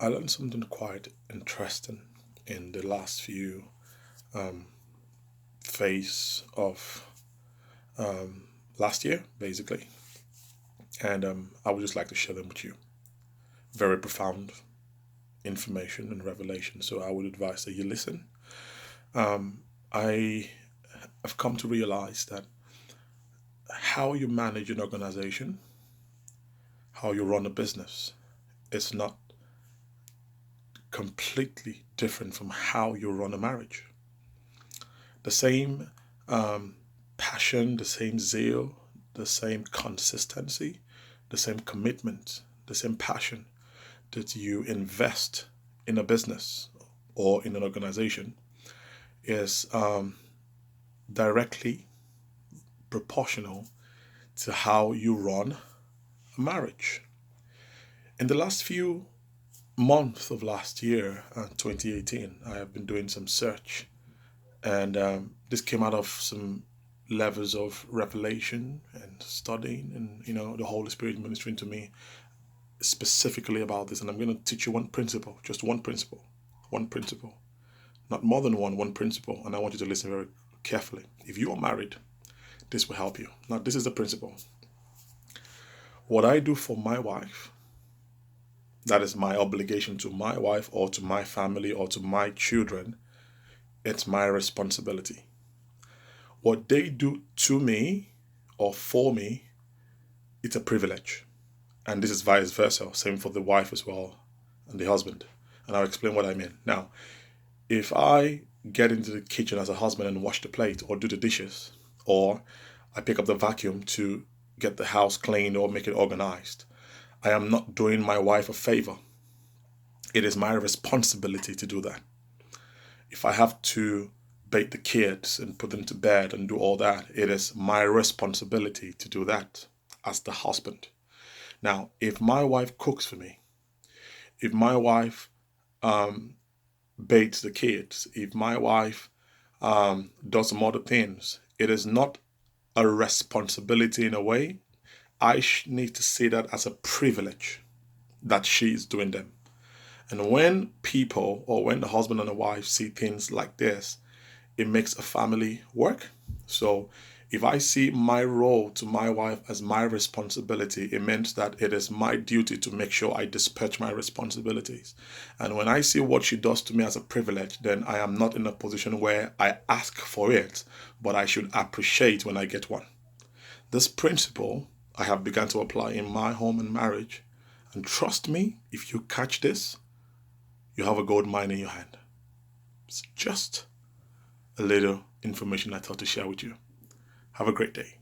I learned something quite interesting in the last few um, phase of last year, basically, and I would just like to share them with you. Very profound information and revelation. So I would advise that you listen. I have come to realize that how you manage an organization, how you run a business, is not completely different from how you run a marriage. The same um, passion, the same zeal, the same consistency, the same commitment, the same passion that you invest in a business or in an organization is directly proportional to how you run a marriage. In the last few months of last year, 2018, I have been doing some search, and this came out of some levels of revelation and studying, and the Holy Spirit ministering to me specifically about this. And I'm going to teach you one principle, just one principle, not more than one principle. And I want you to listen very carefully. If you are married, this will help you. Now, this is the principle. What I do for my wife, that is my obligation to my wife or to my family or to my children. It's my responsibility. What they do to me or for me, it's a privilege. And this is vice versa, same for the wife as well and the husband. And I'll explain what I mean. Now, if I get into the kitchen as a husband and wash the plate or do the dishes, or I pick up the vacuum to get the house clean or make it organized, I am not doing my wife a favor. It is my responsibility to do that. If I have to bathe the kids and put them to bed and do all that, it is my responsibility to do that as the husband. Now, if my wife cooks for me, if my wife bathes the kids, if my wife does some other things, it is not a responsibility in a way. I need to see that as a privilege that she is doing them. And when people or when the husband and the wife see things like this, it makes a family work. So if I see my role to my wife as my responsibility, it means that it is my duty to make sure I dispatch my responsibilities. And when I see what she does to me as a privilege, then I am not in a position where I ask for it, but I should appreciate when I get one. This principle I have begun to apply in my home and marriage. And trust me, if you catch this, you have a gold mine in your hand. It's just a little information I thought to share with you. Have a great day.